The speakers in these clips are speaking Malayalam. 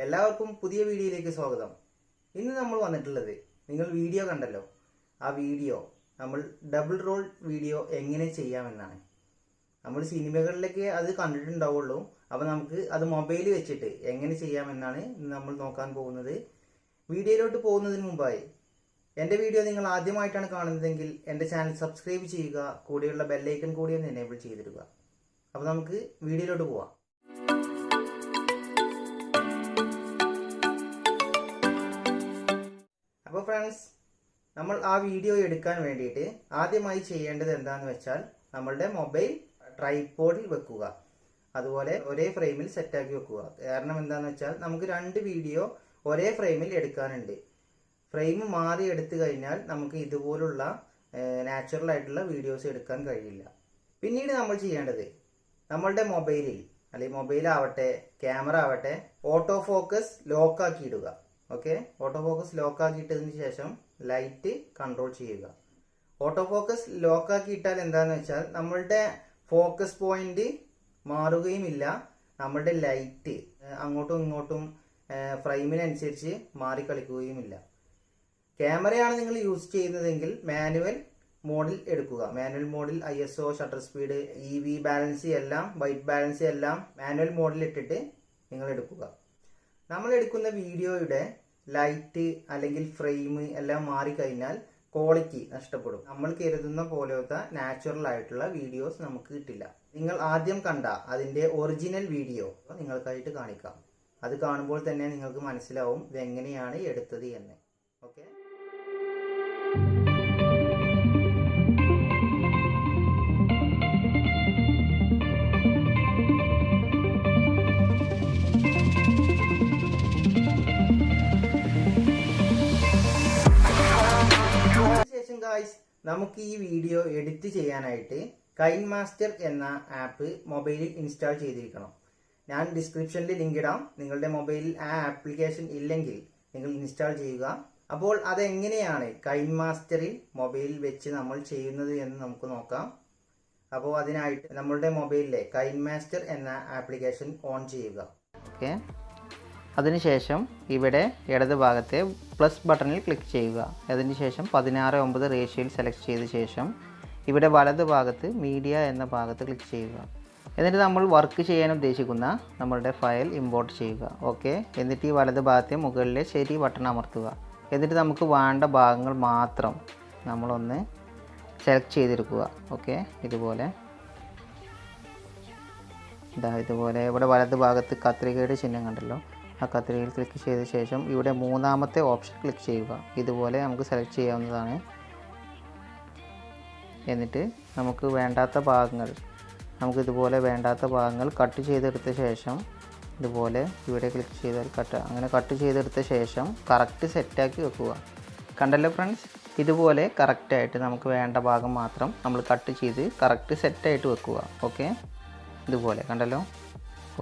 എല്ലാവർക്കും പുതിയ വീഡിയോയിലേക്ക് സ്വാഗതം. ഇന്ന് നമ്മൾ വന്നിട്ടുള്ളത്, നിങ്ങൾ വീഡിയോ കണ്ടല്ലോ, ആ വീഡിയോ നമ്മൾ ഡബിൾ റോൾ വീഡിയോ എങ്ങനെ ചെയ്യാമെന്നാണ്. നമ്മൾ സിനിമകളിലൊക്കെ അത് കണ്ടിട്ടുണ്ടാവുള്ളൂ. അപ്പോൾ നമുക്ക് അത് മൊബൈൽ വെച്ചിട്ട് എങ്ങനെ ചെയ്യാമെന്നാണ് ഇന്ന് നമ്മൾ നോക്കാൻ പോകുന്നത്. വീഡിയോയിലോട്ട് പോകുന്നതിന് മുമ്പായി എൻ്റെ വീഡിയോ നിങ്ങൾ ആദ്യമായിട്ടാണ് കാണുന്നതെങ്കിൽ എൻ്റെ ചാനൽ സബ്സ്ക്രൈബ് ചെയ്യുക, കൂടെയുള്ള ബെല്ലൈക്കൺ കൂടി ഒന്ന് എനേബിൾ ചെയ്തിടുക. അപ്പോൾ നമുക്ക് വീഡിയോയിലോട്ട് പോവാം. അപ്പോൾ ഫ്രണ്ട്സ്, നമ്മൾ ആ വീഡിയോ എടുക്കാൻ വേണ്ടിയിട്ട് ആദ്യമായി ചെയ്യേണ്ടത് എന്താണെന്ന് വെച്ചാൽ നമ്മളുടെ മൊബൈൽ ട്രൈപോഡിൽ വെക്കുക, അതുപോലെ ഒരേ ഫ്രെയിമിൽ സെറ്റാക്കി വെക്കുക. കാരണം എന്താണെന്ന് വെച്ചാൽ നമുക്ക് രണ്ട് വീഡിയോ ഒരേ ഫ്രെയിമിൽ എടുക്കാനുണ്ട്. ഫ്രെയിം മാറി എടുത്തു കഴിഞ്ഞാൽ നമുക്ക് ഇതുപോലുള്ള നാച്ചുറൽ ആയിട്ടുള്ള വീഡിയോസ് എടുക്കാൻ കഴിയില്ല. പിന്നീട് നമ്മൾ ചെയ്യേണ്ടത് നമ്മളുടെ മൊബൈലിൽ, അല്ലെങ്കിൽ മൊബൈലാവട്ടെ ക്യാമറ ആവട്ടെ, ഓട്ടോ ഫോക്കസ് ലോക്കാക്കി ഇടുക. ഓക്കെ, ഓട്ടോ ഫോക്കസ് ലോക്കാക്കിയിട്ടതിന് ശേഷം ലൈറ്റ് കൺട്രോൾ ചെയ്യുക. ഓട്ടോ ഫോക്കസ് ലോക്കാക്കിയിട്ടാൽ എന്താണെന്ന് വെച്ചാൽ നമ്മളുടെ ഫോക്കസ് പോയിന്റ് മാറുകയുമില്ല, നമ്മളുടെ ലൈറ്റ് അങ്ങോട്ടും ഇങ്ങോട്ടും ഫ്രെയിമിനനുസരിച്ച് മാറിക്കളിക്കുകയുമില്ല. ക്യാമറയാണ് നിങ്ങൾ യൂസ് ചെയ്യുന്നതെങ്കിൽ മാനുവൽ മോഡിൽ എടുക്കുക. മാനുവൽ മോഡിൽ ISO, shutter speed, EV balance എല്ലാം, വൈറ്റ് ബാലൻസ് എല്ലാം മാനുവൽ മോഡിൽ ഇട്ടിട്ട് നിങ്ങൾ എടുക്കുക. നമ്മൾ എടുക്കുന്ന വീഡിയോയുടെ ലൈറ്റ് അല്ലെങ്കിൽ ഫ്രെയിം എല്ലാം മാറിക്കഴിഞ്ഞാൽ ക്വാളിറ്റി നഷ്ടപ്പെടും. നമ്മൾ കരുതുന്ന പോലത്തെ നാച്ചുറൽ ആയിട്ടുള്ള വീഡിയോസ് നമുക്ക് കിട്ടില്ല. നിങ്ങൾ ആദ്യം കണ്ട അതിൻ്റെ ഒറിജിനൽ വീഡിയോ നിങ്ങൾക്കായിട്ട് കാണിക്കാം. അത് കാണുമ്പോൾ തന്നെ നിങ്ങൾക്ക് മനസ്സിലാവും ഇതെങ്ങനെയാണ് എടുത്തത് എന്ന്. ഓക്കെ, നമുക്ക് ഈ വീഡിയോ എഡിറ്റ് ചെയ്യാനായിട്ട് കൈൻമാസ്റ്റർ എന്ന ആപ്പ് മൊബൈലിൽ ഇൻസ്റ്റാൾ ചെയ്തിരിക്കണം. ഞാൻ ഡിസ്ക്രിപ്ഷനിൽ ലിങ്ക് ഇടാം. നിങ്ങളുടെ മൊബൈലിൽ ആ ആപ്ലിക്കേഷൻ ഇല്ലെങ്കിൽ നിങ്ങൾ ഇൻസ്റ്റാൾ ചെയ്യുക. അപ്പോൾ അതെങ്ങനെയാണ് കൈൻമാസ്റ്ററിൽ മൊബൈലിൽ വെച്ച് നമ്മൾ ചെയ്യുന്നത് എന്ന് നമുക്ക് നോക്കാം. അപ്പോൾ അതിനായിട്ട് നമ്മളുടെ മൊബൈലിലെ കൈൻമാസ്റ്റർ എന്ന ആപ്ലിക്കേഷൻ ഓൺ ചെയ്യുക. ഓക്കെ, അതിനുശേഷം ഇവിടെ ഇടത് ഭാഗത്തെ പ്ലസ് ബട്ടണിൽ ക്ലിക്ക് ചെയ്യുക. അതിനുശേഷം 16:9 റേഷ്യോയിൽ സെലക്ട് ചെയ്ത ശേഷം ഇവിടെ വലത് ഭാഗത്ത് മീഡിയ എന്ന ഭാഗത്ത് ക്ലിക്ക് ചെയ്യുക. എന്നിട്ട് നമ്മൾ വർക്ക് ചെയ്യാൻ ഉദ്ദേശിക്കുന്ന നമ്മളുടെ ഫയൽ ഇമ്പോർട്ട് ചെയ്യുക. ഓക്കെ, എന്നിട്ട് ഈ വലത് ഭാഗത്തെ മുകളിലെ ശരി ബട്ടൺ അമർത്തുക. എന്നിട്ട് നമുക്ക് വേണ്ട ഭാഗങ്ങൾ മാത്രം നമ്മളൊന്ന് സെലക്ട് ചെയ്തെടുക്കുക. ഓക്കെ, ഇതുപോലെ ഇതുപോലെ ഇവിടെ വലത് ഭാഗത്ത് കത്രികയുടെ ചിഹ്നം കണ്ടല്ലോ, ആ കത്രികയിൽ ക്ലിക്ക് ചെയ്ത ശേഷം ഇവിടെ മൂന്നാമത്തെ ഓപ്ഷൻ ക്ലിക്ക് ചെയ്യുക. ഇതുപോലെ നമുക്ക് സെലക്ട് ചെയ്യാവുന്നതാണ്. എന്നിട്ട് നമുക്ക് വേണ്ടാത്ത ഭാഗങ്ങൾ, നമുക്കിതുപോലെ വേണ്ടാത്ത ഭാഗങ്ങൾ കട്ട് ചെയ്തെടുത്ത ശേഷം ഇതുപോലെ ഇവിടെ ക്ലിക്ക് ചെയ്താൽ അങ്ങനെ കട്ട് ചെയ്തെടുത്ത ശേഷം കറക്റ്റ് സെറ്റാക്കി വെക്കുക. കണ്ടല്ലോ ഫ്രണ്ട്സ്, ഇതുപോലെ കറക്റ്റായിട്ട് നമുക്ക് വേണ്ട ഭാഗം മാത്രം നമ്മൾ കട്ട് ചെയ്ത് കറക്റ്റ് സെറ്റായിട്ട് വെക്കുക. ഓക്കെ, ഇതുപോലെ കണ്ടല്ലോ.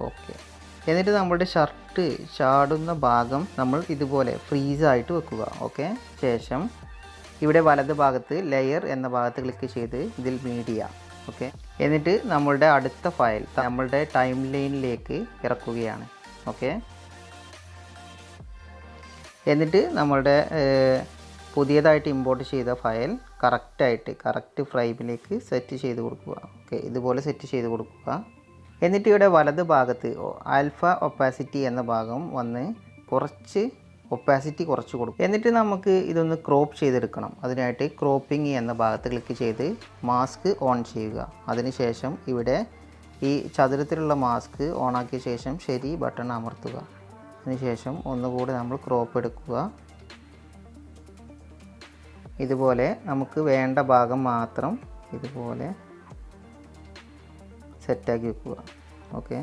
ഓക്കെ, എന്നിട്ട് നമ്മുടെ ഷർട്ട് ചാടുന്ന ഭാഗം നമ്മൾ ഇതുപോലെ ഫ്രീസായിട്ട് വെക്കുക. ഓക്കെ, ശേഷം ഇവിടെ വലത് ഭാഗത്ത് ലെയർ എന്ന ഭാഗത്ത് ക്ലിക്ക് ചെയ്ത് ഇതിൽ മീഡിയ. ഓക്കെ, എന്നിട്ട് നമ്മളുടെ അടുത്ത ഫയൽ നമ്മളുടെ ടൈം ലൈനിലേക്ക് ഇറക്കുകയാണ്. ഓക്കെ, എന്നിട്ട് നമ്മളുടെ പുതിയതായിട്ട് ഇമ്പോർട്ട് ചെയ്ത ഫയൽ കറക്റ്റ് ഫ്രെയിമിലേക്ക് സെറ്റ് ചെയ്ത് കൊടുക്കുക. ഓക്കെ, ഇതുപോലെ സെറ്റ് ചെയ്ത് കൊടുക്കുക. എന്നിട്ട് ഇവിടെ വലത് ഭാഗത്ത് ആൽഫ ഒപ്പാസിറ്റി എന്ന ഭാഗം വന്ന് കുറച്ച് ഒപ്പാസിറ്റി കുറച്ച് കൊടുക്കും. എന്നിട്ട് നമുക്ക് ഇതൊന്ന് ക്രോപ്പ് ചെയ്തെടുക്കണം. അതിനായിട്ട് ക്രോപ്പിംഗ് എന്ന ഭാഗത്ത് ക്ലിക്ക് ചെയ്ത് മാസ്ക് ഓൺ ചെയ്യുക. അതിനുശേഷം ഇവിടെ ഈ ചതുരത്തിലുള്ള മാസ്ക് ഓണാക്കിയ ശേഷം ശരി ബട്ടൺ അമർത്തുക. അതിനുശേഷം ഒന്നുകൂടി നമ്മൾ ക്രോപ്പ് എടുക്കുക. ഇതുപോലെ നമുക്ക് വേണ്ട ഭാഗം മാത്രം ഇതുപോലെ സെറ്റാക്കി വെക്കുക. ഓക്കെ,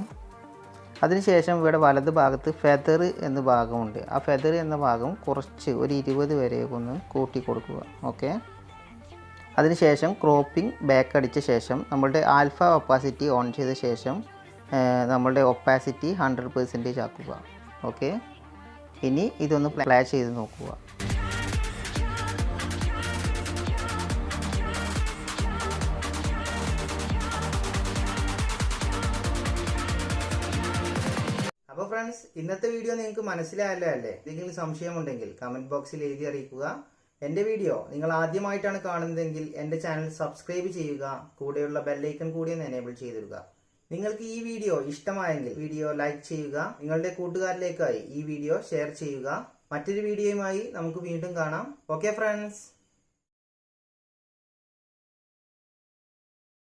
അതിനുശേഷം ഇവിടെ വലത് ഭാഗത്ത് ഫെദർ എന്ന ഭാഗമുണ്ട്. ആ ഫെദർ എന്ന ഭാഗം കുറച്ച് ഒരു 20 വരെയൊക്കെ ഒന്ന് കൂട്ടി കൊടുക്കുക. ഓക്കെ, അതിനുശേഷം ക്രോപ്പിംഗ് ബാക്ക് അടിച്ച ശേഷം നമ്മളുടെ ആൽഫ ഒപ്പാസിറ്റി ഓൺ ചെയ്ത ശേഷം നമ്മളുടെ ഒപ്പാസിറ്റി 100% ആക്കുക. ഓക്കെ, ഇനി ഇതൊന്ന് പ്ലേ ചെയ്ത് നോക്കുക. അപ്പോൾ ഫ്രണ്ട്സ്, ഇന്നത്തെ വീഡിയോ നിങ്ങൾക്ക് മനസ്സിലായല്ലോ അല്ലേ? എന്തെങ്കിലും സംശയമുണ്ടെങ്കിൽ കമന്റ് ബോക്സിൽ എഴുതി അറിയിക്കുക. എൻ്റെ വീഡിയോ നിങ്ങൾ ആദ്യമായിട്ടാണ് കാണുന്നതെങ്കിൽ എൻ്റെ ചാനൽ സബ്സ്ക്രൈബ് ചെയ്യുക, കൂടെയുള്ള ബെല്ലൈക്കൺ കൂടി ഒന്ന് എനേബിൾ ചെയ്തിടുക. നിങ്ങൾക്ക് ഈ വീഡിയോ ഇഷ്ടമായെങ്കിൽ വീഡിയോ ലൈക്ക് ചെയ്യുക, നിങ്ങളുടെ കൂട്ടുകാരിലേക്കായി ഈ വീഡിയോ ഷെയർ ചെയ്യുക. മറ്റൊരു വീഡിയോയുമായി നമുക്ക് വീണ്ടും കാണാം. Okay friends.